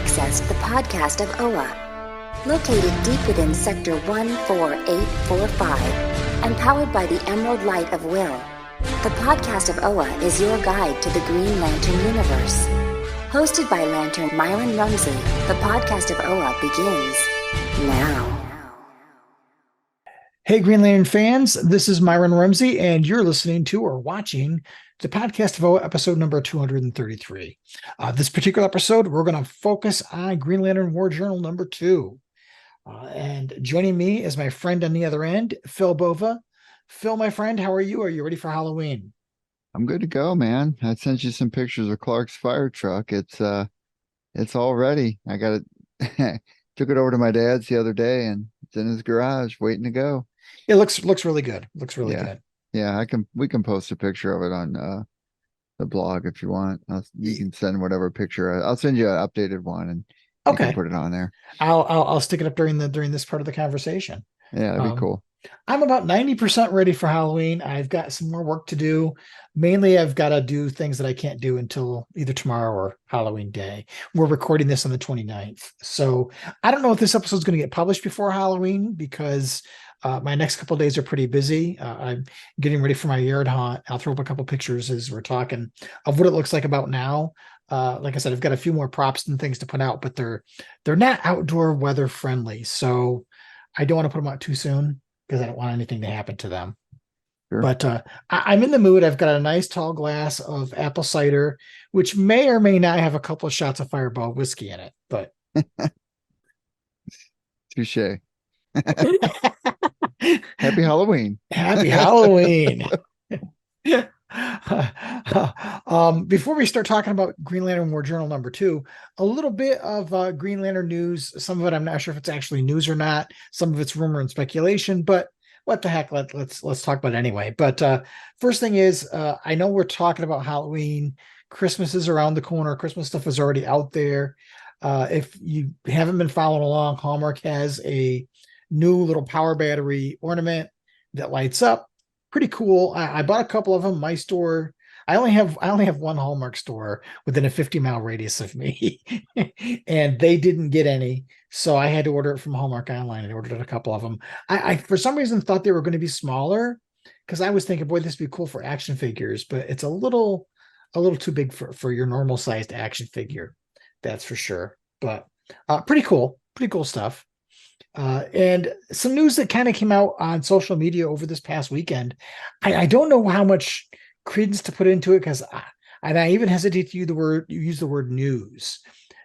access the podcast of OA. Located deep within Sector 14845 and powered by the Emerald Light of Will, the podcast of OA is your guide to the Green Lantern universe. Hosted by Lantern Myron Rumsey, the podcast of OA begins now. Hey, Green Lantern fans, this is Myron Rumsey, and you're listening to or watching the podcast of OA episode number 233. This particular episode, we're going to focus on Green Lantern War Journal number 2. And joining me is my friend on the other end, Phil Bova. Phil, my friend, how are you? Are you ready for Halloween? I'm good to go, man. I sent you some pictures of Clark's fire truck. It's all ready. I got it. Took it over to my dad's the other day, and it's in his garage waiting to go. It looks really good. Looks really good. Yeah, we can post a picture of it on the blog if you want. You can send whatever picture. I'll send you an updated one, and you can put it on there. I'll stick it up during this part of the conversation. Yeah, that'd be cool. I'm about 90% ready for Halloween. I've got some more work to do. Mainly, I've got to do things that I can't do until either tomorrow or Halloween day. We're recording this on the 29th. So I don't know if this episode is going to get published before Halloween because my next couple of days are pretty busy. I'm getting ready for my yard hunt. I'll throw up a couple pictures as we're talking of what it looks like about now. Like I said, I've got a few more props and things to put out, but they're not outdoor weather friendly. So I don't want to put them out too soon because I don't want anything to happen to them. Sure. But I'm in the mood. I've got a nice tall glass of apple cider, which may or may not have a couple of shots of Fireball whiskey in it. But touche. Happy Halloween. Happy Halloween. Before we start talking about Green Lantern War Journal number 2, a little bit of Green Lantern news. Some of it I'm not sure if it's actually news or not. Some of it's rumor and speculation, but what the heck? Let's talk about it anyway. But first thing is, I know we're talking about Halloween. Christmas is around the corner. Christmas stuff is already out there. If you haven't been following along, Hallmark has a new little power battery ornament that lights up. Pretty cool. I bought a couple of them. My store, I only have one Hallmark store within a 50-mile radius of me, and they didn't get any, so I had to order it from Hallmark online. I ordered a couple of them. I for some reason thought they were going to be smaller because I was thinking, boy, this would be cool for action figures, but it's a little too big for your normal sized action figure. That's for sure. But pretty cool stuff. And some news that kind of came out on social media over this past weekend. I don't know how much credence to put into it because I even hesitate to use the word news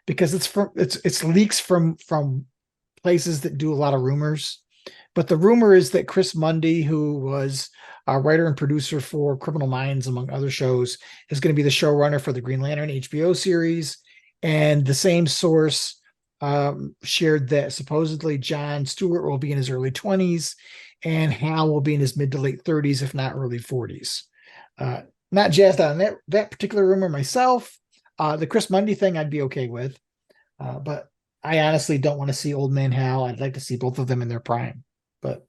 because it's leaks from places that do a lot of rumors. But the rumor is that Chris Mundy, who was a writer and producer for Criminal Minds, among other shows, is going to be the showrunner for the Green Lantern HBO series. And the same source shared that supposedly John Stewart will be in his early 20s and Hal will be in his mid to late 30s, if not early 40s. Not jazzed on that particular rumor myself. The Chris Mundy thing I'd be okay with, but I honestly don't want to see old man Hal. I'd like to see both of them in their prime. But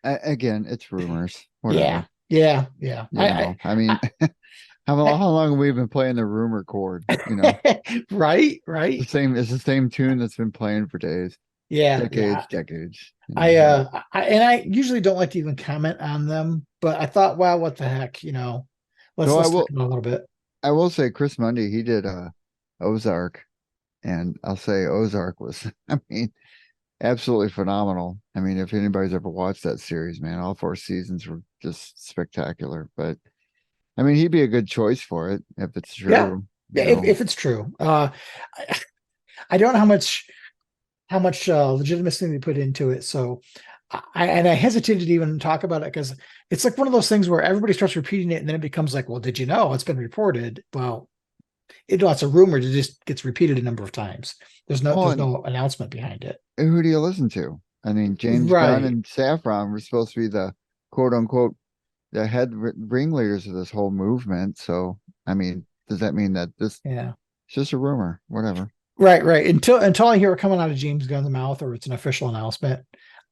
again, it's rumors. Whatever. Yeah. I mean, how long have we been playing the rumor chord? You know, right. It's the same tune that's been playing for days. Decades. I usually don't like to even comment on them, but I thought, wow, what the heck, let's talk about a little bit. I will say Chris Mundy, he did Ozark, and I'll say Ozark was, I mean, absolutely phenomenal. I mean, if anybody's ever watched that series, man, all 4 seasons were just spectacular. But I mean, he'd be a good choice for it if it's true. Yeah, if it's true. I don't know how much legitimacy they put into it. So I hesitated to even talk about it because it's like one of those things where everybody starts repeating it and then it becomes like, well, did you know it's been reported? Well, it's a rumor that just gets repeated a number of times. There's no announcement behind it. Who do you listen to? I mean, James Gunn and Saffron were supposed to be the quote unquote the head ringleaders of this whole movement. So, I mean, does that mean that this it's just a rumor? Whatever. Right. Until I hear it coming out of James Gunn's mouth or it's an official announcement,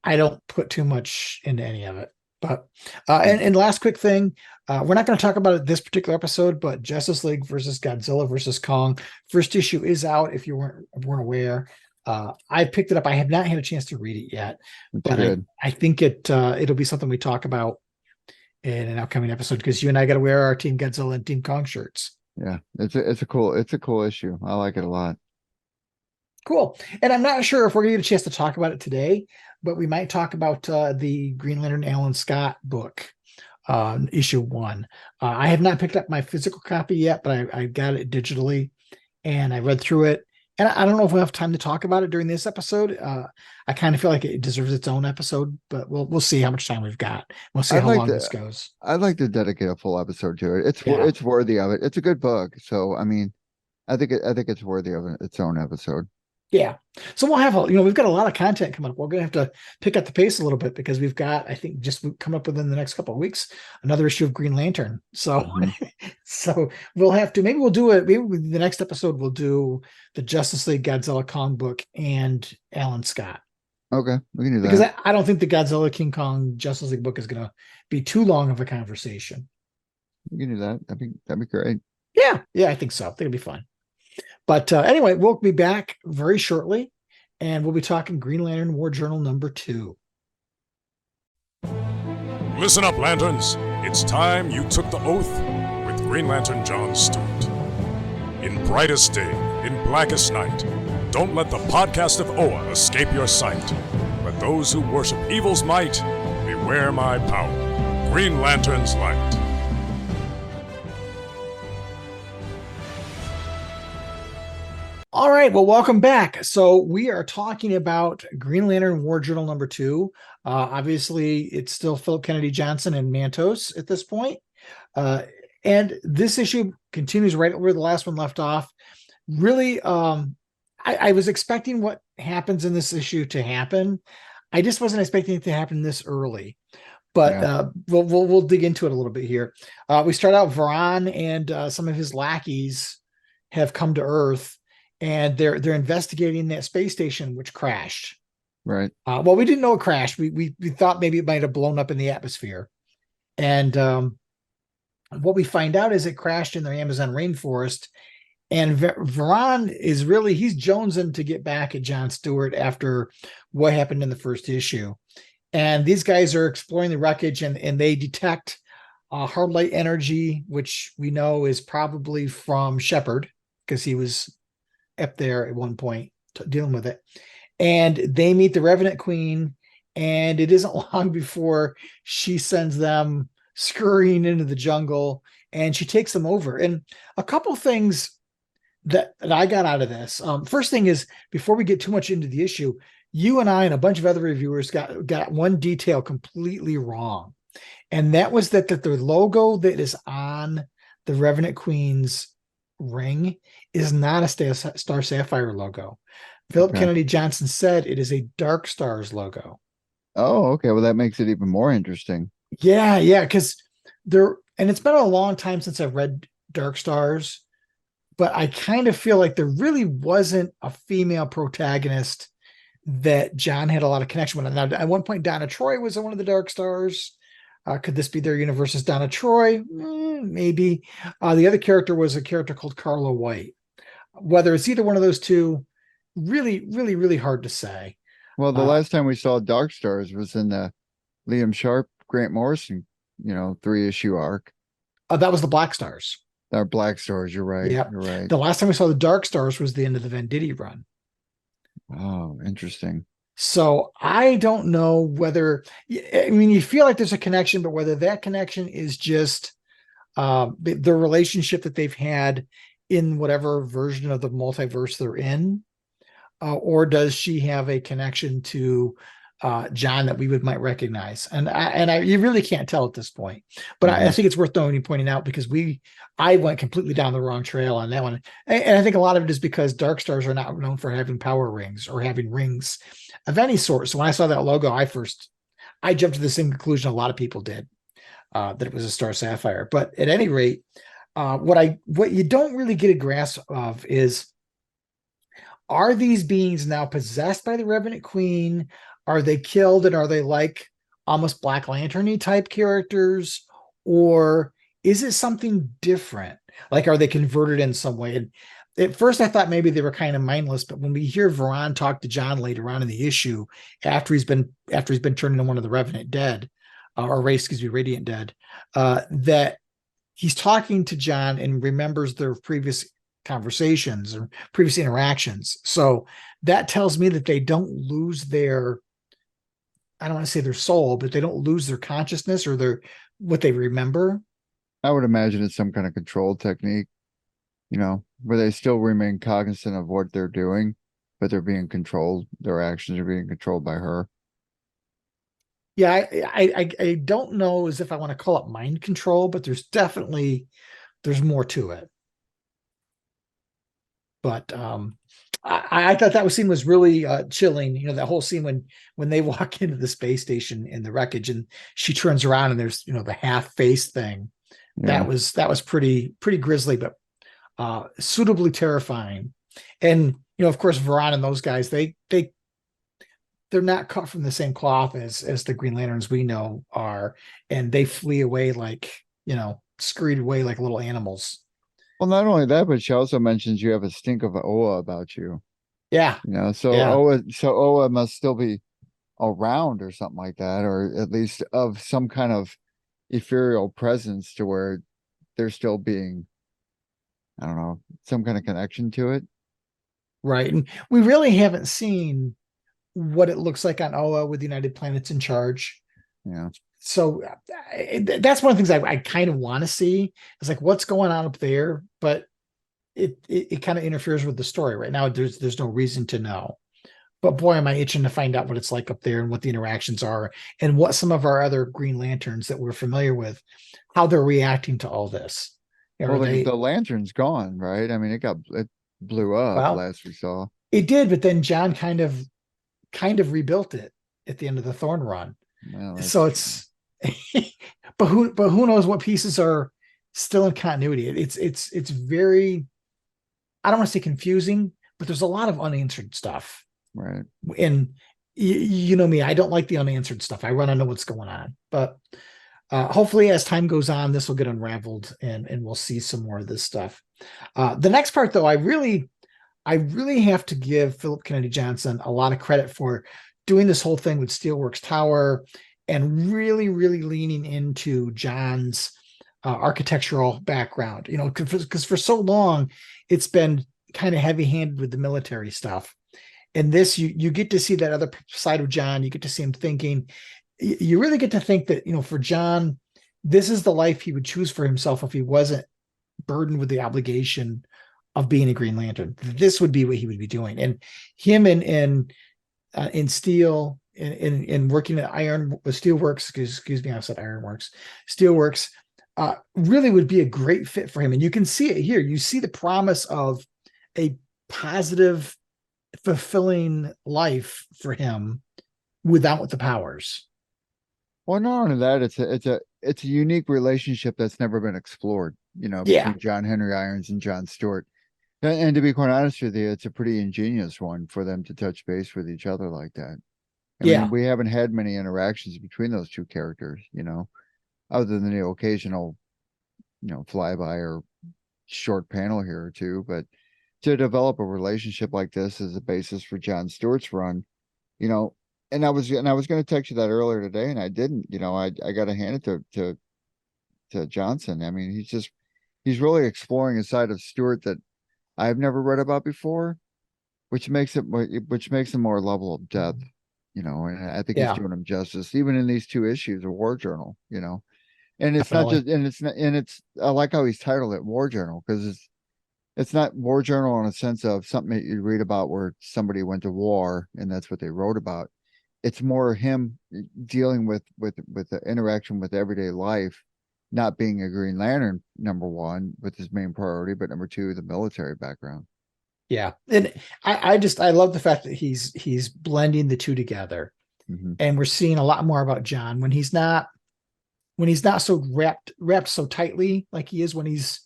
I don't put too much into any of it. But and last quick thing, we're not going to talk about it this particular episode, but Justice League versus Godzilla versus Kong first issue is out. If you weren't aware, I picked it up. I have not had a chance to read it yet, but I think it'll be something we talk about in an upcoming episode, because you and I got to wear our Team Godzilla and Team Kong shirts. Yeah, it's a cool issue. I like it a lot. Cool. And I'm not sure if we're going to get a chance to talk about it today, but we might talk about the Green Lantern Alan Scott book, issue 1. I have not picked up my physical copy yet, but I got it digitally and I read through it. And I don't know if we'll have time to talk about it during this episode. I kind of feel like it deserves its own episode, but we'll see how much time we've got. We'll see how long this goes. I'd like to dedicate a full episode to it. It's worthy of it. It's a good book. So, I mean, I think it's worthy of its own episode. Yeah. So we'll have we've got a lot of content coming up. We're going to have to pick up the pace a little bit, because we've got, I think, just come up within the next couple of weeks, another issue of Green Lantern. So, so we'll have to, maybe the next episode we'll do the Justice League Godzilla Kong book and Alan Scott. Okay. We can do that. Because I don't think the Godzilla King Kong Justice League book is going to be too long of a conversation. We can do that. That'd be great. Yeah. Yeah, I think so. I think it'll be fun. But anyway, we'll be back very shortly, and we'll be talking Green Lantern War Journal number 2. Listen up, Lanterns. It's time you took the oath with Green Lantern John Stewart. In brightest day, in blackest night, don't let the podcast of Oa escape your sight. Let those who worship evil's might beware my power. Green Lantern's light. All right, well, welcome back. So we are talking about Green Lantern War Journal number 2. Obviously, it's still Philip Kennedy Johnson and Mantos at this point. And this issue continues right where the last one left off. Really, I was expecting what happens in this issue to happen. I just wasn't expecting it to happen this early. But we'll dig into it a little bit here. We start out, Varan and some of his lackeys have come to Earth, and they're investigating that space station which crashed. Right. Well, we didn't know it crashed. We thought maybe it might have blown up in the atmosphere. And what we find out is it crashed in the Amazon rainforest. And Varan is he's jonesing to get back at John Stewart after what happened in the first issue. And these guys are exploring the wreckage, and they detect hard light energy, which we know is probably from Shepard, because he was up there at one point dealing with it. And they meet the Revenant Queen, and it isn't long before she sends them scurrying into the jungle, and she takes them over. And a couple things that I got out of this. First thing is, before we get too much into the issue, you and I and a bunch of other reviewers got one detail completely wrong. And that was that the logo that is on the Revenant Queen's ring is not a Star Sapphire logo. Philip Kennedy Johnson said it is a Dark Stars logo. Oh, okay. Well, that makes it even more interesting. Yeah, because and it's been a long time since I've read Dark Stars, but I kind of feel like there really wasn't a female protagonist that John had a lot of connection with. Now, at one point, Donna Troy was one of the Dark Stars. Could this be their universe as Donna Troy? Maybe. The other character was a character called Carla White. Whether it's either one of those two, really, really, really hard to say. Well, the last time we saw Dark Stars was in the Liam Sharp, Grant Morrison, 3-issue arc. That was the Black Stars. They're Black Stars. You're right. Yep. You're right. The last time we saw the Dark Stars was the end of the Venditti run. Oh, interesting. So I don't know whether, you feel like there's a connection, but whether that connection is just the relationship that they've had in whatever version of the multiverse they're in, or does she have a connection to John that we might recognize? And you really can't tell at this point. But I think it's worth pointing out, because I went completely down the wrong trail on that one. And I think a lot of it is because Dark Stars are not known for having power rings or having rings of any sort. So when I saw that logo, I jumped to the same conclusion a lot of people did, that it was a Star Sapphire. But at any rate, what you don't really get a grasp of is, are these beings now possessed by the Revenant Queen? Are they killed, and are they like almost Black Lantern-y type characters, or is it something different? Like, are they converted in some way? And at first I thought maybe they were kind of mindless, but when we hear Veron talk to John later on in the issue, after he's been turned into one of the Revenant Dead, Radiant Dead, that he's talking to John and remembers their previous conversations or previous interactions. So that tells me that they don't lose their, I don't want to say their soul, but they don't lose their consciousness or their what they remember. I would imagine it's some kind of control technique, where they still remain cognizant of what they're doing, but they're being controlled. Their actions are being controlled by her. Yeah, I don't know as if I want to call it mind control, but there's more to it. But I thought that scene was really chilling. That whole scene when they walk into the space station in the wreckage and she turns around and there's the half face thing. Yeah. That was pretty grisly, but suitably terrifying. And of course, Veron and those guys, they're not cut from the same cloth as the Green Lanterns we know are, and they flee away like scurried away like little animals. Well, not only that, but she also mentions you have a stink of Oa about you. Yeah. So Yeah. Oa must still be around or something like that, or at least of some kind of ethereal presence to where they're still being, I don't know, some kind of connection to it. Right. And we really haven't seen what it looks like on Oa with United Planets in charge. Yeah. So that's one of the things I kind of want to see is like what's going on up there, but it kind of interferes with the story right now. There's no reason to know, but boy, am I itching to find out what it's like up there and what the interactions are and what some of our other Green Lanterns that we're familiar with, how they're reacting to all this. Well, the lantern's gone, right? I mean, it blew up last we saw. It did, but then John kind of rebuilt it at the end of the Thorn run. Well, so it's but who knows what pieces are still in continuity. It's very, I don't want to say confusing, but there's a lot of unanswered stuff. Right. And you know me, I don't like the unanswered stuff. I want to know what's going on. But hopefully as time goes on, this will get unraveled and we'll see some more of this stuff. The next part though, I really have to give Philip Kennedy Johnson a lot of credit for doing this whole thing with Steelworks Tower and really, really leaning into John's architectural background, because for so long it's been kind of heavy-handed with the military stuff. And this, you get to see that other side of John. You get to see him thinking. You really get to think that, for John, this is the life he would choose for himself if he wasn't burdened with the obligation of being a Green Lantern. This would be what he would be doing. And him in steel, in working at Steelworks, excuse me, I said Ironworks, Steelworks, really would be a great fit for him. And you can see it here. You see the promise of a positive, fulfilling life for him without the powers. Well, not only that, it's a unique relationship that's never been explored, between John Henry Irons and John Stewart. And to be quite honest with you, it's a pretty ingenious one for them to touch base with each other like that. I mean, we haven't had many interactions between those two characters, other than the occasional, flyby or short panel here or two. But to develop a relationship like this as a basis for John Stewart's run, and I was going to text you that earlier today, and I didn't. I got to hand it to Johnson. I mean, he's really exploring a side of Stewart that I've never read about before, which makes him more level of depth, and I think he's doing him justice, even in these two issues of War Journal, and it's Definitely. I like how he's titled it War Journal, because it's not War Journal in a sense of something that you read about where somebody went to war and that's what they wrote about. It's more him dealing with the interaction with everyday life, not being a Green Lantern, number one, with his main priority, but number two, the military background. Yeah. And I love the fact that he's blending the two together. Mm-hmm. And we're seeing a lot more about John when he's not so wrapped so tightly like he is when he's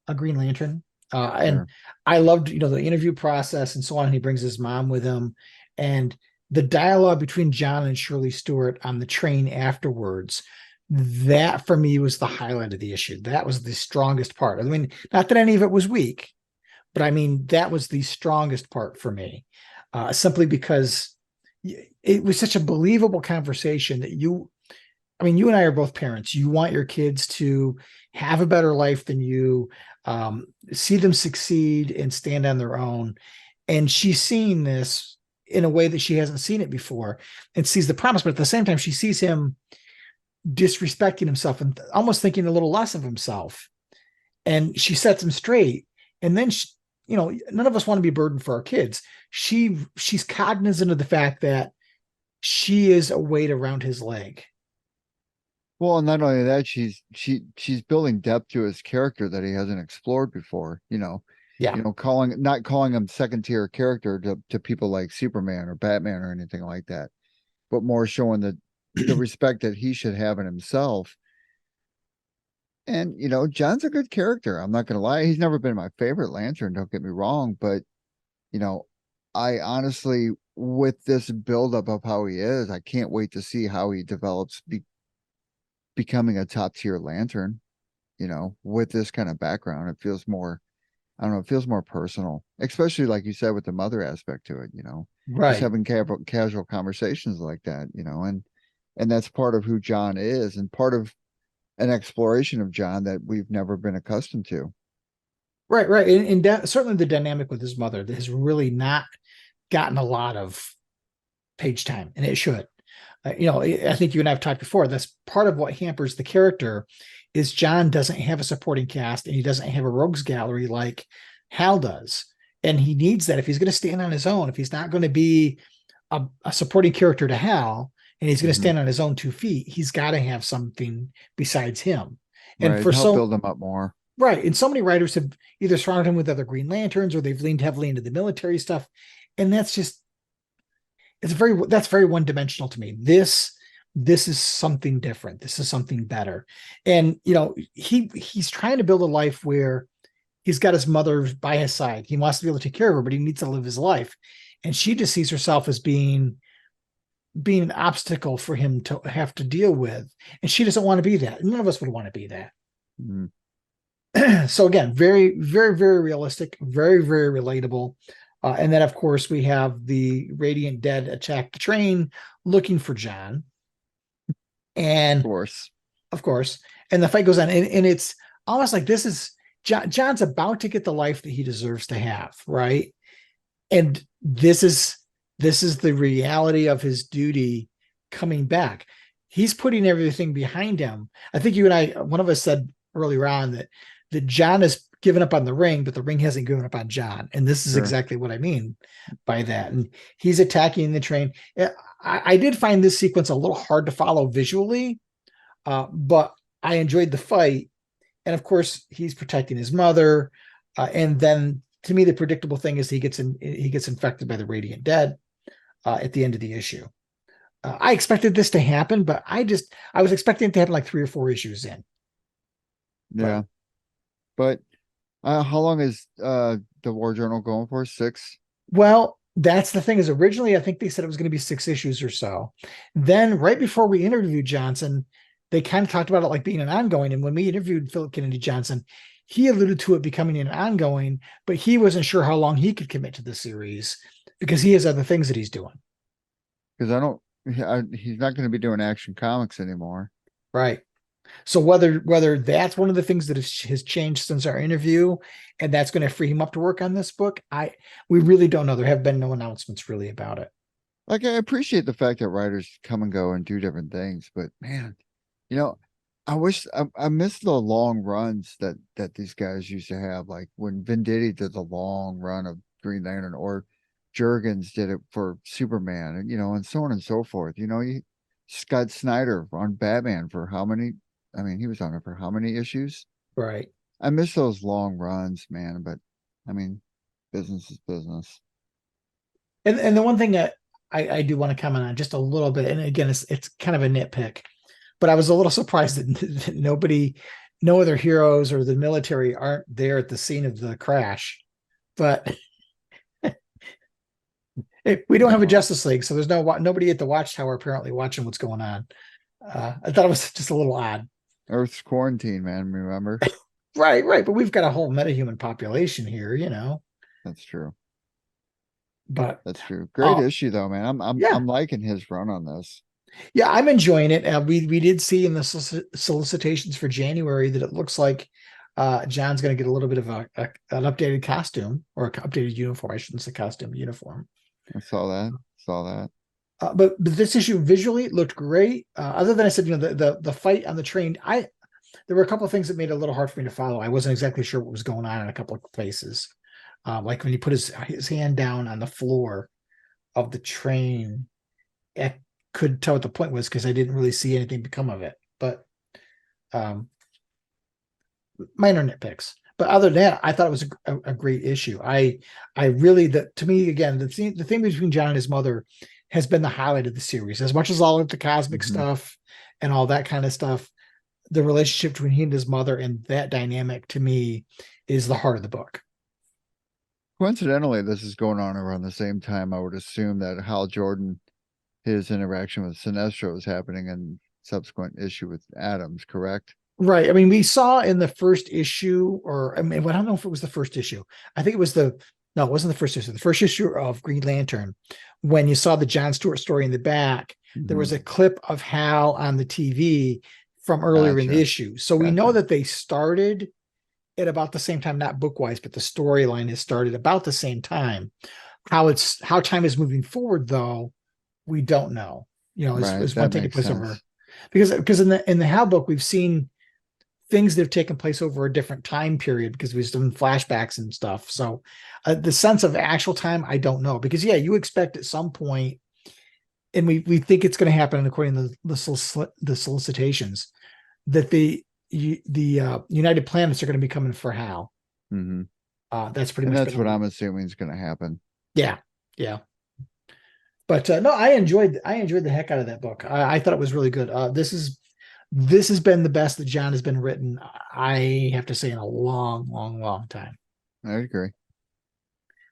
a Green Lantern. And Sure. I loved, the interview process and so on. He brings his mom with him, and the dialogue between John and Shirley Stewart on the train afterwards, that for me was the highlight of the issue. That was the strongest part. I mean, not that any of it was weak, but I mean, that was the strongest part for me, simply because it was such a believable conversation that I mean, you and I are both parents. You want your kids to have a better life than you, see them succeed and stand on their own. And she's seeing this in a way that she hasn't seen it before and sees the promise. But at the same time, she sees him disrespecting himself and almost thinking a little less of himself. And she sets him straight. And then, none of us want to be burdened for our kids. She's cognizant of the fact that she is a weight around his leg. Well, and not only that, she's building depth to his character that he hasn't explored before. Yeah. Not calling him second tier character to people like Superman or Batman or anything like that, but more showing the respect that he should have in himself. And John's a good character. I'm not gonna lie, he's never been my favorite Lantern. Don't get me wrong, but I honestly, with this buildup of how he is, I can't wait to see how he develops, becoming a top tier Lantern. With this kind of background, it feels more, I don't know, it feels more personal, especially like you said with the mother aspect to it. Right. Just having casual conversations like that. And that's part of who John is, and part of an exploration of John that we've never been accustomed to. Right. And certainly the dynamic with his mother has really not gotten a lot of page time, and it should. I think you and I have talked before. That's part of what hampers the character is John doesn't have a supporting cast, and he doesn't have a rogues gallery like Hal does. And he needs that if he's going to stand on his own, if he's not going to be a supporting character to Hal, and he's going to stand on his own 2 feet, he's got to have something besides him. And right, for help build him up more. Right. And so many writers have either surrounded him with other Green Lanterns, or they've leaned heavily into the military stuff. And that's very one-dimensional to me. This is something different. This is something better. And he's trying to build a life where he's got his mother by his side. He wants to be able to take care of her, but he needs to live his life. And she just sees herself as being an obstacle for him to have to deal with. And she doesn't want to be that. None of us would want to be that. Mm-hmm. So again, very, very, very realistic, very, very relatable. And then, of course, we have the Radiant Dead attack the train looking for John. And of course, and the fight goes on. And it's almost like this is John's about to get the life that he deserves to have, right? And this is the reality of his duty coming back. He's putting everything behind him. I think you and I, one of us said earlier on that John has given up on the ring, but the ring hasn't given up on John. And this is exactly what I mean by that. And he's attacking the train. I did find this sequence a little hard to follow visually, but I enjoyed the fight. And of course, he's protecting his mother. And then to me, the predictable thing is he gets infected by the Radiant Dead at the end of the issue. I expected this to happen, but I was expecting it to happen like 3 or 4 issues in. Yeah. But how long is the War Journal going for? 6? Well, that's the thing is originally I think they said it was going to be 6 issues or so. Then right before we interviewed Johnson, they kind of talked about it like being an ongoing. And when we interviewed Philip Kennedy Johnson, he alluded to it becoming an ongoing, but he wasn't sure how long he could commit to the series because he has other things that he's doing. Because he's not going to be doing Action Comics anymore. Right. So whether that's one of the things that has changed since our interview, and that's going to free him up to work on this book, we really don't know. There have been no announcements really about it. Like, I appreciate the fact that writers come and go and do different things, but man, I wish I miss the long runs that these guys used to have, like when Venditti did the long run of Green Lantern, or Jurgens did it for Superman, and and so on and so forth. Scott Snyder on Batman for how many? I mean, he was on it for how many issues? Right. I miss those long runs, man. But I mean, business is business. And the one thing that I do want to comment on just a little bit, and again, it's kind of a nitpick, but I was a little surprised that no other heroes or the military aren't there at the scene of the crash. But We don't have a Justice League, so there's nobody at the Watchtower apparently watching what's going on. I thought it was just a little odd. Earth's quarantine, man. Remember? Right. But we've got a whole metahuman population here, That's true. But That's true. Great issue though, man. Yeah. I'm liking his run on this. Yeah, I'm enjoying it. We did see in the solicitations for January that it looks like John's going to get a little bit of an updated costume, or an updated uniform. I shouldn't say costume, uniform. I saw that. But this issue visually looked great. Other than I said, the fight on the train, there were a couple of things that made it a little hard for me to follow. I wasn't exactly sure what was going on in a couple of places. Like when he put his hand down on the floor of the train, I couldn't tell what the point was because I didn't really see anything become of it. But minor nitpicks. But other than that, I thought it was a great issue. I really, to me, again, the thing between John and his mother has been the highlight of the series. As much as all of the cosmic stuff and all that kind of stuff, the relationship between he and his mother and that dynamic, to me, is the heart of the book. Coincidentally, this is going on around the same time. I would assume that Hal Jordan, his interaction with Sinestro, is happening in subsequent issue with Adams, correct? Right. I mean, we saw in the first issue, I don't know if it was the first issue. I think it was it wasn't the first issue. The first issue of Green Lantern, when you saw the John Stewart story in the back, there was a clip of Hal on the TV from earlier in the issue. So we know that they started at about the same time, not book-wise, but the storyline has started about the same time. How time is moving forward, though, we don't know. Is one taking place over, because in the Hal book, we've seen things that have taken place over a different time period because we've done flashbacks and stuff. So the sense of actual time, I don't know, because you expect at some point, and we think it's going to happen according to the solicitations, that the United Planets are going to be coming for Hal. That's pretty much. That's what I'm assuming is going to happen. Yeah. But no, I enjoyed the heck out of that book. I thought it was really good. This has been the best that John has been written, I have to say, in a long, long, long time. I agree.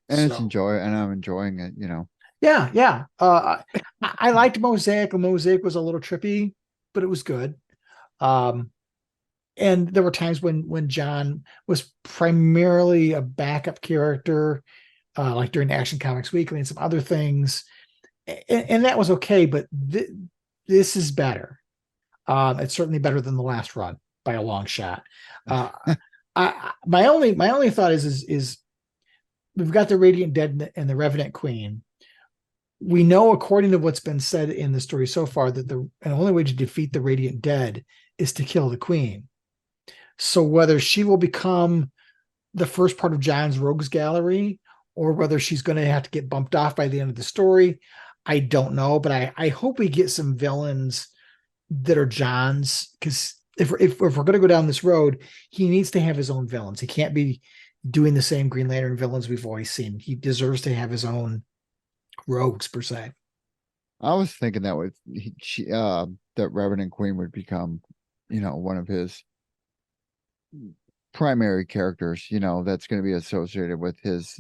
And I'm enjoying it, Yeah. I liked Mosaic. Mosaic was a little trippy, but it was good. And there were times when John was primarily a backup character, like during Action Comics Weekly and some other things. And that was okay, but this is better. It's certainly better than the last run by a long shot. My only thought is we've got the Radiant Dead and the Revenant Queen. We know, according to what's been said in the story so far, that the only way to defeat the Radiant Dead is to kill the Queen. So whether she will become the first part of John's Rogues Gallery, or whether she's going to have to get bumped off by the end of the story, I don't know. But I hope we get some villains that are John's, because if we're going to go down this road, he needs to have his own villains. He can't be doing the same Green Lantern villains we've always seen. He deserves to have his own rogues, per se. I was thinking that that Revenant Queen would become, one of his primary characters, that's going to be associated with his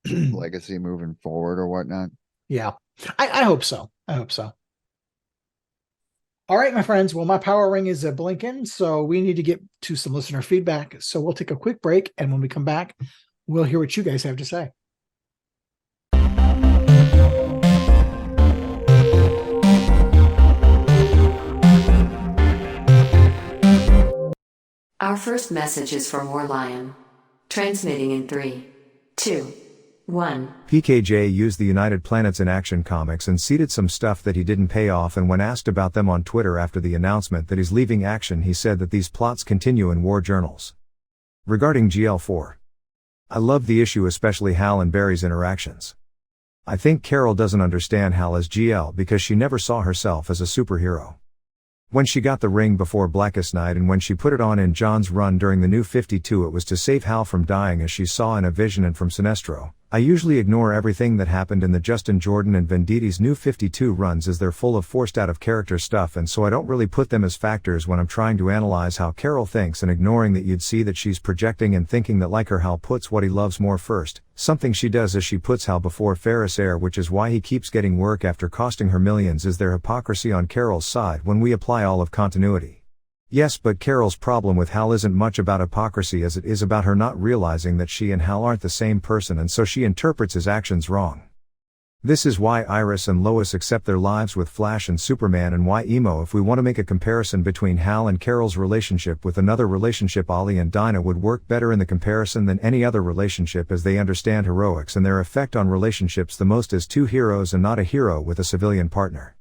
legacy moving forward or whatnot. Yeah, I hope so. All right, my friends. Well, my power ring is blinking, so we need to get to some listener feedback. So we'll take a quick break, and when we come back, we'll hear what you guys have to say. Our first message is from Warlion. Transmitting in 3, 2, 1. PKJ used the United Planets in Action Comics and seeded some stuff that he didn't pay off, and when asked about them on Twitter after the announcement that he's leaving Action, he said that these plots continue in war journals. Regarding GL4. I love the issue, especially Hal and Barry's interactions. I think Carol doesn't understand Hal as GL because she never saw herself as a superhero. When she got the ring before Blackest Night and when she put it on in John's run during the New 52, it was to save Hal from dying, as she saw in a vision, and from Sinestro, I usually ignore everything that happened in the Justin Jordan and Venditti's New 52 runs as they're full of forced out of character stuff, and so I don't really put them as factors when I'm trying to analyze how Carol thinks, and ignoring that you'd see that she's projecting and thinking that like her Hal puts what he loves more first, something she does as she puts Hal before Ferris Air, which is why he keeps getting work after costing her millions. Is there hypocrisy on Carol's side when we apply all of continuity? Yes, but Carol's problem with Hal isn't much about hypocrisy as it is about her not realizing that she and Hal aren't the same person, and so she interprets his actions wrong. This is why Iris and Lois accept their lives with Flash and Superman, and why emo, if we want to make a comparison between Hal and Carol's relationship with another relationship, Ollie and Dinah, would work better in the comparison than any other relationship, as they understand heroics and their effect on relationships the most as two heroes and not a hero with a civilian partner.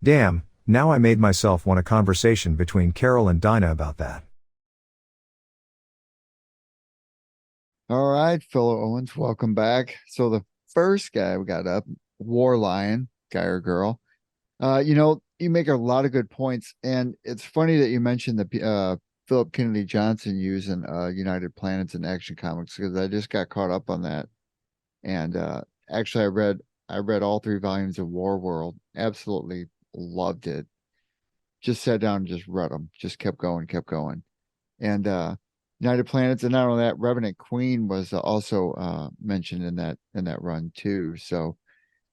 Damn. Now I made myself want a conversation between Carol and Dinah about that. All right, fellow Owens, welcome back. So the first guy we got up, War Lion, guy or girl. You make a lot of good points, and it's funny that you mentioned the Philip Kennedy Johnson using United Planets in Action Comics, because I just got caught up on that. And actually, I read all 3 volumes of War World. Absolutely loved it. Just sat down and just read them. Just kept going. And United Planets, and not only that, Revenant Queen was also mentioned in that run too. So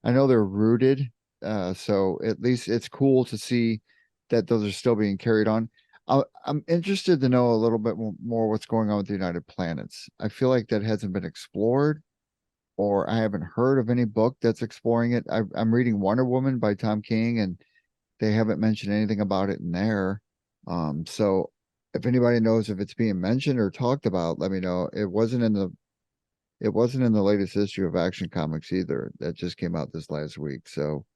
I know they're rooted. So at least it's cool to see that those are still being carried on. I'm interested to know a little bit more what's going on with the United Planets. I feel like that hasn't been explored, or I haven't heard of any book that's exploring it. I'm reading Wonder Woman by Tom King, and they haven't mentioned anything about it in there. So if anybody knows if it's being mentioned or talked about, let me know. It wasn't in the latest issue of Action Comics either. That just came out this last week. So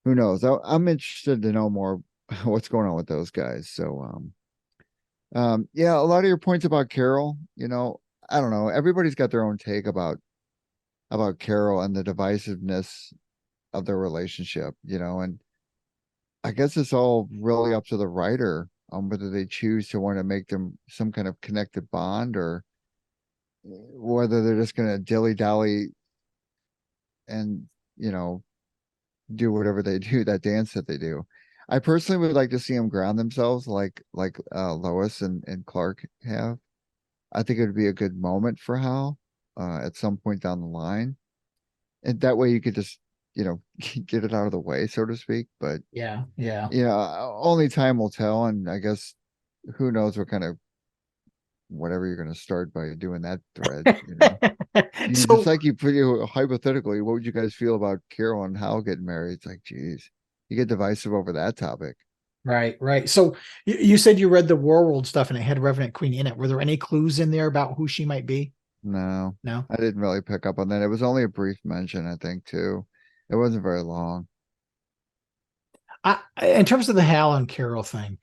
who knows? I'm interested to know more what's going on with those guys. So yeah, a lot of your points about Carol, I don't know. Everybody's got their own take about Carol and the divisiveness of their relationship, and I guess it's all really up to the writer on whether they choose to want to make them some kind of connected bond, or whether they're just going to dilly-dally and, do whatever they do, that dance that they do. I personally would like to see them ground themselves like Lois and Clark have. I think it would be a good moment for Hal at some point down the line. And that way you could just, get it out of the way, so to speak. But Yeah. only time will tell. And I guess who knows what kind of whatever you're going to start by doing that thread. Just like hypothetically, what would you guys feel about Carol and Hal getting married? It's like, geez, you get divisive over that topic. Right. So you said you read the War World stuff and it had Revenant Queen in it. Were there any clues in there about who she might be? No, No. I didn't really pick up on that. It was only a brief mention, I think, too. It wasn't very long. In terms of the Hal and Carol thing,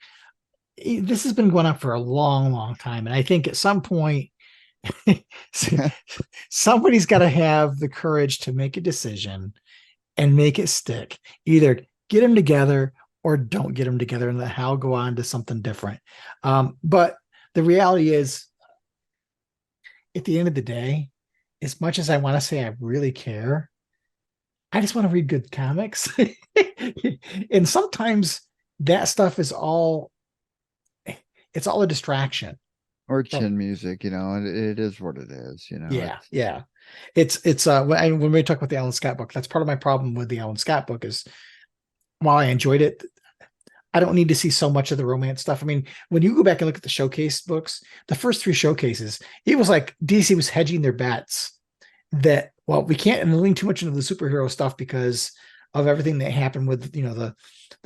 this has been going on for a long time, and I think at some point somebody's got to have the courage to make a decision and make it stick. Either get them together or don't get them together and let Hal go on to something different. But the reality is, at the end of the day, as much as I want to say I really care, I just want to read good comics. And sometimes that stuff is it's all a distraction. Or chin music, and it is what it is, Yeah. It's when we talk about the Alan Scott book, that's part of my problem with the Alan Scott book is, while I enjoyed it, I don't need to see so much of the romance stuff. I mean, when you go back and look at the showcase books, the first 3 showcases, it was like DC was hedging their bets that, well, we can't lean too much into the superhero stuff because of everything that happened with, the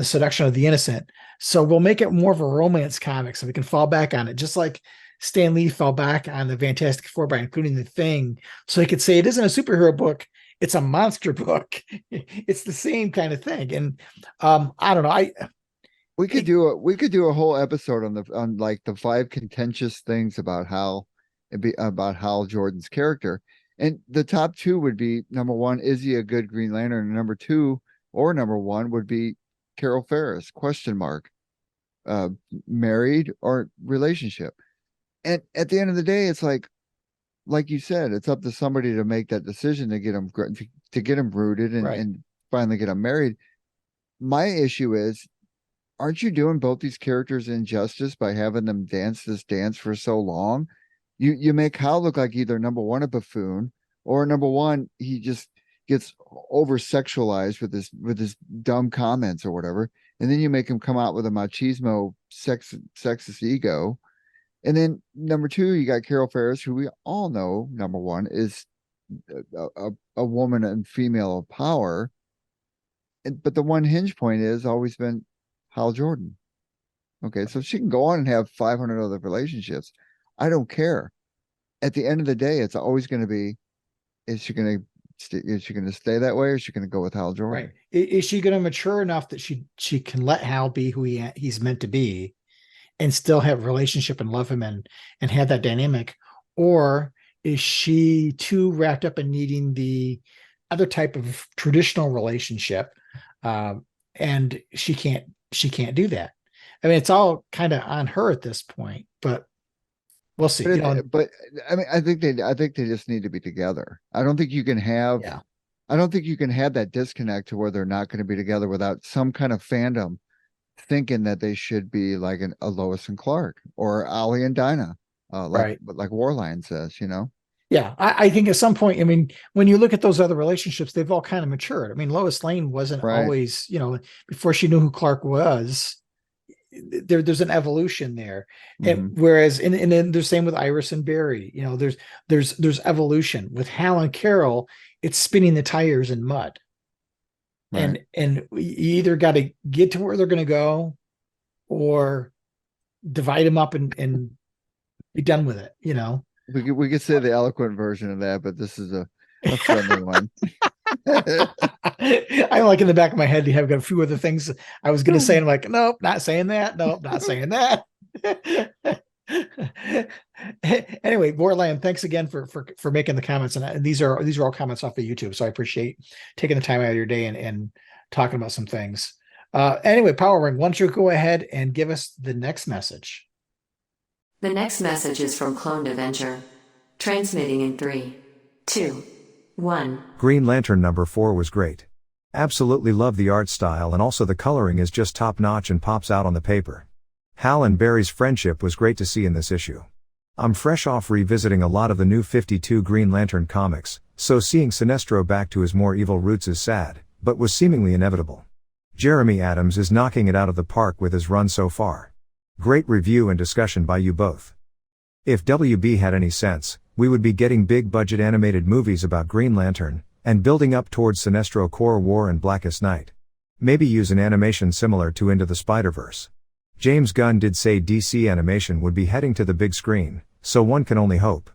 seduction of the innocent. So we'll make it more of a romance comic so we can fall back on it. Just like Stan Lee fell back on the Fantastic Four by including the Thing. So he could say it isn't a superhero book, it's a monster book. It's the same kind of thing. And I don't know. We could do a whole episode on like the 5 contentious things about Hal Jordan's character. And the top 2 would be, number 1, is he a good Green Lantern? And number 2 or number 1 would be Carol Ferris, ? Married or relationship. And at the end of the day, it's like, like you said, it's up to somebody to make that decision to get them rooted Right. and finally get them married. My issue is, aren't you doing both these characters injustice by having them dance this dance for so long? You make Hal look like either number one a buffoon, or number one he just gets over sexualized with his dumb comments or whatever, and then you make him come out with a machismo sexist ego. And then number two, you got Carol Ferris, who we all know, number one, is a woman and female of power. But the one hinge point is always been Hal Jordan. Okay, so she can go on and have 500 other relationships. I don't care. At the end of the day, it's always going to be: is she going to stay that way, or is she going to go with Hal Jordan? Right. Is she going to mature enough that she can let Hal be who he's meant to be, and still have a relationship and love him and have that dynamic? Or is she too wrapped up in needing the other type of traditional relationship, and she can't do that? I mean, it's all kind of on her at this point, but we'll see. But I mean, I think they just need to be together. I don't think you can have Yeah. I don't think you can have that disconnect to where they're not going to be together without some kind of fandom thinking that they should be like a Lois and Clark or Ollie and Dinah, Right. like Warline says, Yeah, I think at some point, I mean, when you look at those other relationships, they've all kind of matured. I mean, Lois Lane wasn't Right. always, before she knew who Clark was, there's an evolution there. And whereas and then the same with Iris and Barry, there's evolution. With Hal and Carol, it's spinning the tires in mud. Right. And you either got to get to where they're going to go, or divide them up and be done with it. We could say the eloquent version of that, but this is a friendly one. I like in the back of my head, you have got a few other things I was going to say. And I'm like, nope, not saying that. Nope, not saying that. Anyway, Borland, thanks again for making the comments. And these are all comments off of YouTube. So I appreciate taking the time out of your day and talking about some things. Anyway, Power Ring, why don't you go ahead and give us the next message? The next message is from Cloned Avenger. Transmitting in 3, 2, 1. Green Lantern number 4 was great. Absolutely love the art style, and also the coloring is just top notch and pops out on the paper. Hal and Barry's friendship was great to see in this issue. I'm fresh off revisiting a lot of the new 52 Green Lantern comics, so seeing Sinestro back to his more evil roots is sad, but was seemingly inevitable. Jeremy Adams is knocking it out of the park with his run so far. Great review and discussion by you both. If WB had any sense, we would be getting big budget animated movies about Green Lantern, and building up towards Sinestro Corps War and Blackest Night. Maybe use an animation similar to Into the Spider-Verse. James Gunn did say DC animation would be heading to the big screen, so one can only hope.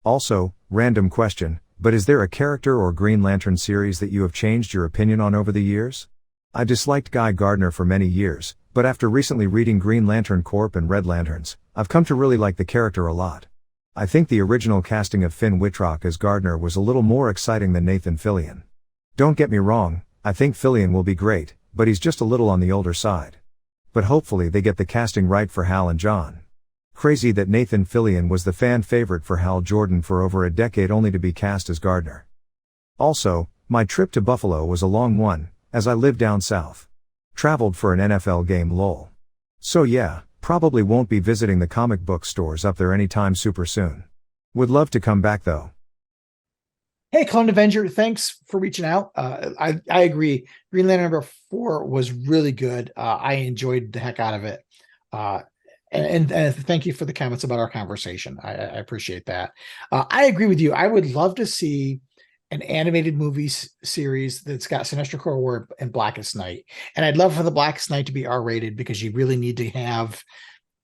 Also, random question, but is there a character or Green Lantern series that you have changed your opinion on over the years? I disliked Guy Gardner for many years, but after recently reading Green Lantern Corp and Red Lanterns, I've come to really like the character a lot. I think the original casting of Finn Wittrock as Gardner was a little more exciting than Nathan Fillion. Don't get me wrong, I think Fillion will be great, but he's just a little on the older side. But hopefully they get the casting right for Hal and John. Crazy that Nathan Fillion was the fan favorite for Hal Jordan for over a decade only to be cast as Gardner. Also, my trip to Buffalo was a long one, as I live down south. Traveled for an NFL game lol. So yeah, probably won't be visiting the comic book stores up there anytime super soon. Would love to come back though. Hey, Clone Avenger, thanks for reaching out. I agree. Green Lantern number 4 was really good. I enjoyed the heck out of it. And thank you for the comments about our conversation. I appreciate that. I agree with you. I would love to see an animated movie series that's got Sinestro Corps War and Blackest Night. And I'd love for the Blackest Night to be R-rated, because you really need to have,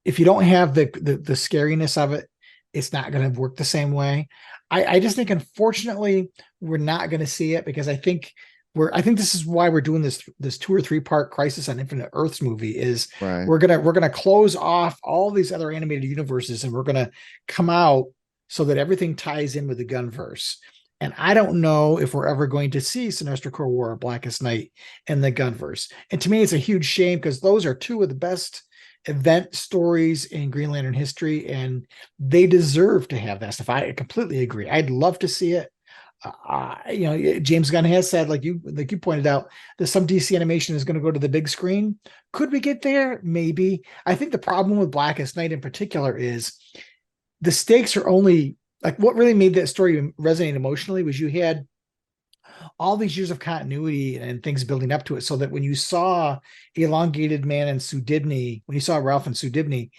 if you don't have the scariness of it, it's not going to work the same way. I just think, unfortunately, we're not going to see it, because I think this is why we're doing this 2 or 3 part Crisis on Infinite Earths movie. Is Right. we're gonna close off all these other animated universes, and we're gonna come out so that everything ties in with the Gunverse. And I don't know if we're ever going to see Sinestro Corps War, Blackest Night, and the Gunverse. And to me, it's a huge shame, because those are 2 of the best event stories in Green Lantern history, and they deserve to have that stuff. I completely agree. I'd love to see it. James Gunn has said, like you pointed out, that some DC animation is going to go to the big screen. Could we get there? Maybe. I think the problem with Blackest Night in particular is the stakes are only like what really made that story resonate emotionally was you had all these years of continuity and things building up to it, so that when you saw Elongated Man and Sue Dibney, when you saw Ralph and Sue Dibney,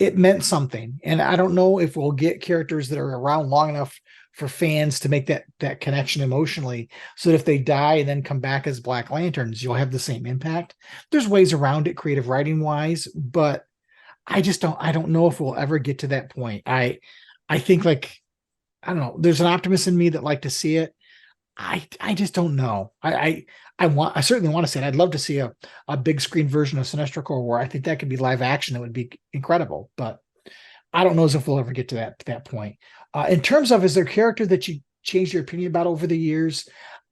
it meant something. And I don't know if we'll get characters that are around long enough for fans to make that connection emotionally, so that if they die and then come back as Black Lanterns, you'll have the same impact. There's ways around it, creative writing wise, but I don't know if we'll ever get to that point. I think, like, I don't know, there's an optimist in me that like to see it. I just don't know. I certainly want to see it. I'd love to see a big screen version of Sinestro Corps where I think that could be live action. That would be incredible, but I don't know as if we'll ever get to that point. In terms of, is there a character that you changed your opinion about over the years?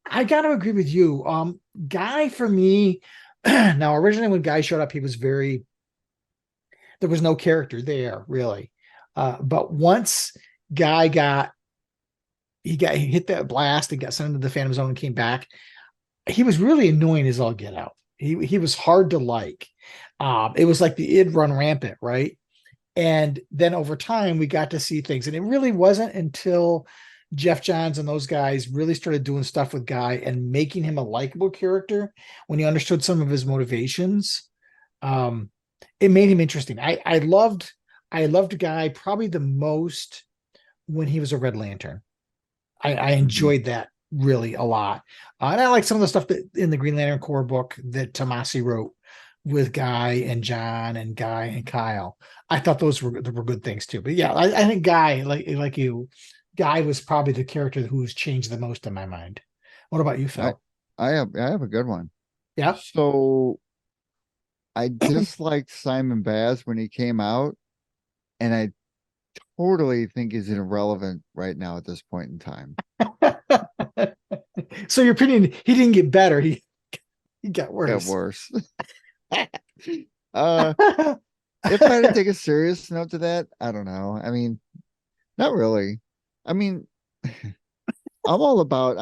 I got to agree with you. Guy, for me, now originally when Guy showed up, there was no character there really. But once Guy he hit that blast and got sent into the Phantom Zone and came back, he was really annoying as all get out. He was hard to like. It was like the id run rampant, right? And then over time, we got to see things. And it really wasn't until Jeff Johns and those guys really started doing stuff with Guy and making him a likable character, when you understood some of his motivations. It made him interesting. I loved Guy probably the most when he was a Red Lantern. I enjoyed that really a lot. And I like some of the stuff that in the Green Lantern Corps book that Tomasi wrote with Guy and John and Guy and Kyle. I thought those were good things too. But yeah, I think Guy, like you, Guy was probably the character who's changed the most in my mind. What about you, Phil? I have a good one. Yeah. So I disliked Simon Baz when he came out, and I totally think he's irrelevant right now at this point in time. So your opinion, he didn't get better. He got worse. Got worse. If I had to take a serious note to that, I don't know. I mean, not really. I mean, I'm all about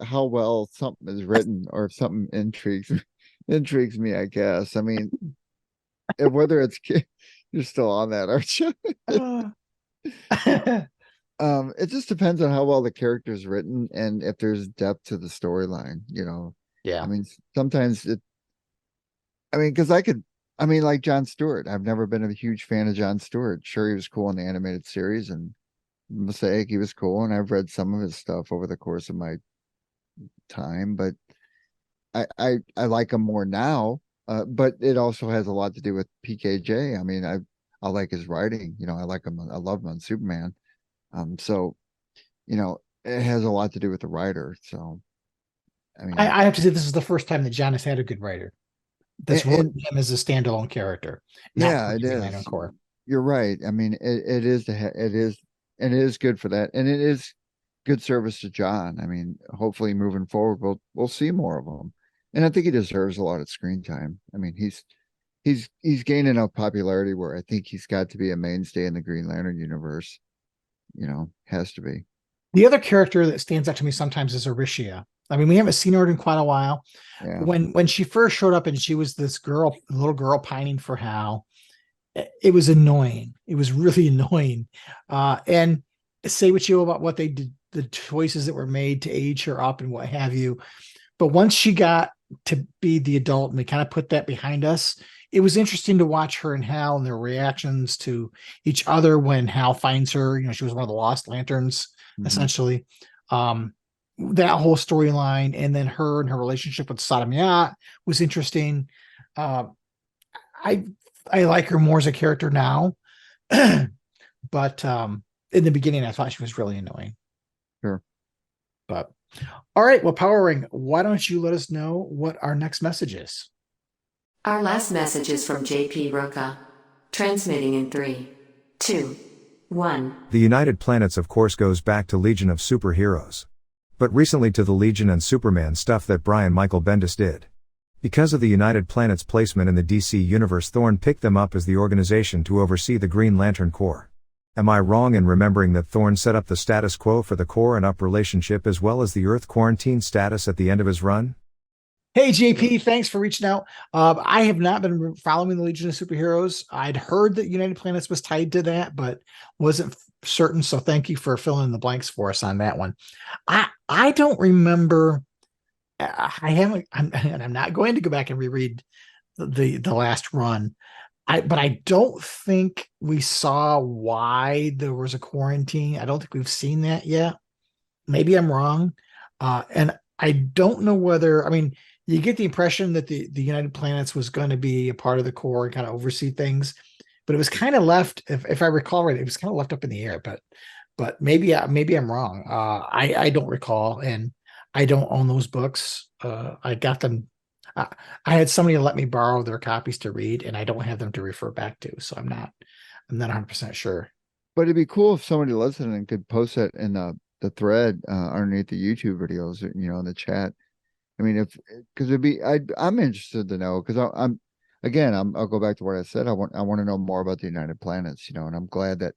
how well something is written, or if something intrigues me, I guess. I mean, whether it's you're still on that, aren't you? It just depends on how well the character is written and if there's depth to the storyline, Yeah. I mean, sometimes because like Jon Stewart. I've never been a huge fan of Jon Stewart. Sure, he was cool in the animated series, and Mosaic, he was cool, and I've read some of his stuff over the course of my time, but I like him more now. But it also has a lot to do with PKJ. I mean, I like his writing. I like him. I love him on Superman. So, it has a lot to do with the writer. So, I mean, I have to say, this is the first time that John has had a good writer that's wrote him as a standalone character. Yeah, it is. You're right. I mean, it is good for that, and it is good service to John. I mean, hopefully moving forward, we'll see more of him, and I think he deserves a lot of screen time. I mean, he's gained enough popularity where I think he's got to be a mainstay in the Green Lantern universe. Has to be. The other character that stands out to me sometimes is Aricia. I mean, we haven't seen her in quite a while. Yeah. When she first showed up and she was this little girl pining for Hal, it was annoying. It was really annoying. And say what you will about what they did, the choices that were made to age her up and what have you. But once she got to be the adult and we kind of put that behind us, it was interesting to watch her and Hal and their reactions to each other when Hal finds her. She was one of the Lost Lanterns, essentially. That whole storyline, and then her and her relationship with Sodom Yat was interesting. I like her more as a character now, but in the beginning, I thought she was really annoying. Sure. But all right, well, Power Ring, why don't you let us know what our next message is? Our last message is from JP Roca, transmitting in 3, 2, 1. The United Planets of course goes back to Legion of Superheroes. But recently to the Legion and Superman stuff that Brian Michael Bendis did. Because of the United Planets placement in the DC universe, Thorne picked them up as the organization to oversee the Green Lantern Corps. Am I wrong in remembering that Thorne set up the status quo for the Corps and Up relationship as well as the Earth quarantine status at the end of his run? Hey, JP, thanks for reaching out. I have not been following the Legion of Superheroes. I'd heard that United Planets was tied to that, but wasn't certain. So thank you for filling in the blanks for us on that one. I don't remember. I haven't. I'm not going to go back and reread the last run. But I don't think we saw why there was a quarantine. I don't think we've seen that yet. Maybe I'm wrong. And I don't know whether, I mean, you get the impression that the United Planets was going to be a part of the Corps and kind of oversee things, but it was kind of left, if I recall right, it was kind of left up in the air. But maybe I'm wrong. I don't recall, and I don't own those books. I got them. I had somebody let me borrow their copies to read, and I don't have them to refer back to, so I'm not 100% sure. But it'd be cool if somebody listening could post it in the thread underneath the YouTube videos, in the chat. I mean, because I'm interested to know, because I'll go back to what I said. I want to know more about the United Planets, and I'm glad that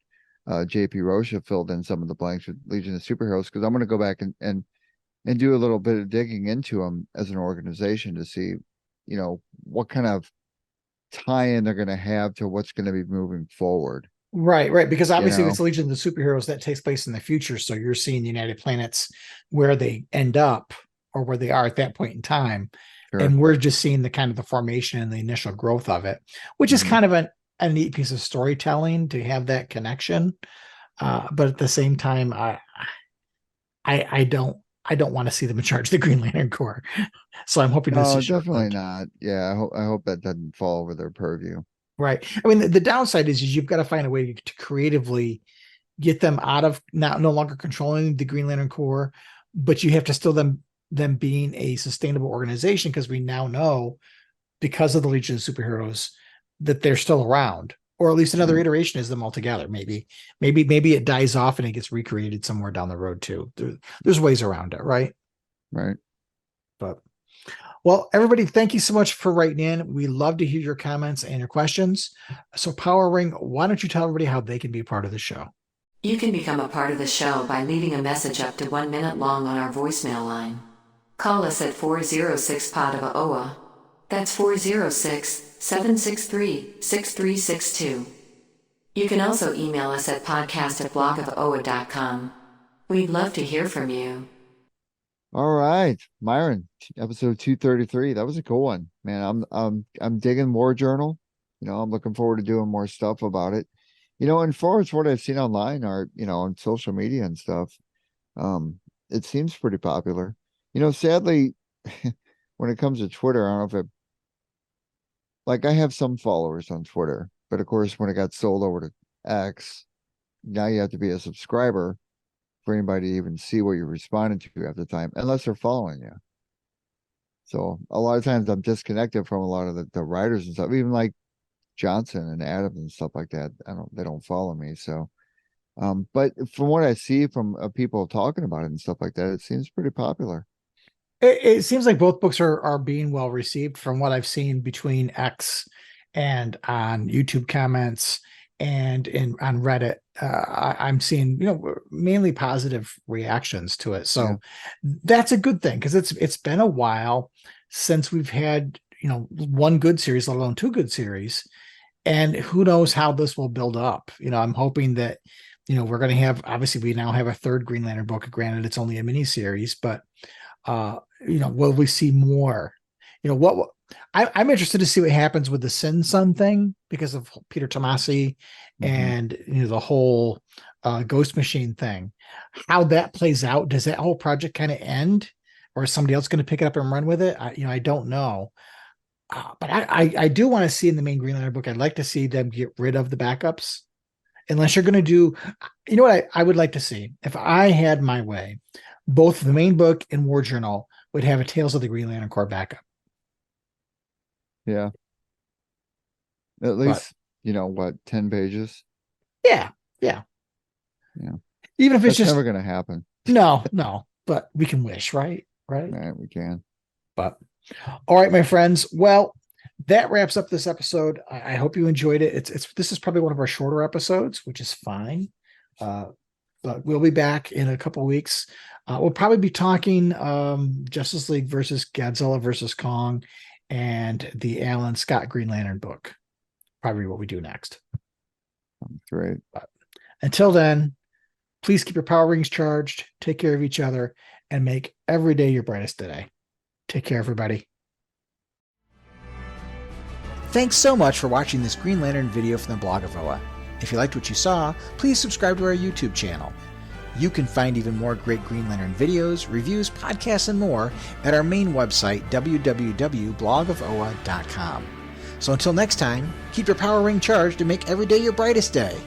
JP Rocha filled in some of the blanks with Legion of Superheroes, because I'm going to go back and do a little bit of digging into them as an organization to see, what kind of tie-in they're going to have to what's going to be moving forward. Right. Because obviously it's Legion of the Superheroes that takes place in the future. So you're seeing the United Planets where they end up or where they are at that point in time. Sure. And we're just seeing the kind of the formation and the initial growth of it, which is kind of a neat piece of storytelling to have that connection. But at the same time, I don't want to see them in charge of the Green Lantern Corps. So I'm hoping this is definitely not. Yeah, I hope that doesn't fall over their purview. Right. I mean, the downside is you've got to find a way to creatively get them out of no longer controlling the Green Lantern Corps, but you have to still them being a sustainable organization, because we now know, because of the Legion of Superheroes, that they're still around, or at least another iteration is them all together. Maybe it dies off and it gets recreated somewhere down the road too. There's ways around it, right? Right. But well, everybody, thank you so much for writing in. We love to hear your comments and your questions. So Power Ring, why don't you tell everybody how they can be a part of the show? You can become a part of the show by leaving a message up to 1 minute long on our voicemail line. Call us at 406-POD-OA. That's 406-763-6362. You can also email us at podcast@blogofoa.com. We'd love to hear from you. All right, Myron, episode 233. That was a cool one, man. I'm digging War Journal. I'm looking forward to doing more stuff about it. And far as what I've seen online or on social media and stuff, it seems pretty popular. Sadly, when it comes to Twitter, I don't know if I have some followers on Twitter, but of course, when it got sold over to X, now you have to be a subscriber for anybody to even see what you're responding to at the time, unless they're following you. So a lot of times I'm disconnected from a lot of the writers and stuff, even like Johnson and Adams and stuff like that. They don't follow me. So, but from what I see from people talking about it and stuff like that, it seems pretty popular. It seems like both books are being well received from what I've seen between X and on YouTube comments and on Reddit. I'm seeing, mainly positive reactions to it. So that's a good thing, because it's been a while since we've had, one good series, let alone two good series. And who knows how this will build up. I'm hoping that, we're going to have, obviously we now have a third Green Lantern book. Granted, it's only a mini series, but will we see more? I'm interested to see what happens with the Sin Sun thing, because of Peter Tomasi and the whole Ghost Machine thing. How that plays out? Does that whole project kind of end, or is somebody else going to pick it up and run with it? I don't know. But I do want to see in the main Green Lantern book, I'd like to see them get rid of the backups, unless you're going to do, what I would like to see, if I had my way, both the main book and War Journal would have a Tales of the Green Lantern Corps backup. Yeah. At least, 10 pages? Yeah. Even if it's That's never going to happen. No, but we can wish, right? Right, we can. But All right, my friends. Well, that wraps up this episode. I hope you enjoyed it. This is probably one of our shorter episodes, which is fine. But we'll be back in a couple weeks. We'll probably be talking Justice League versus Godzilla versus Kong and the Alan Scott Green Lantern book. Probably what we do next. Great. But until then, please keep your power rings charged, take care of each other, and make every day your brightest day. Take care, everybody. Thanks so much for watching this Green Lantern video from the blog of Oa. If you liked what you saw, please subscribe to our YouTube channel. You can find even more great Green Lantern videos, reviews, podcasts, and more at our main website, www.blogofoa.com. So until next time, keep your power ring charged and make every day your brightest day.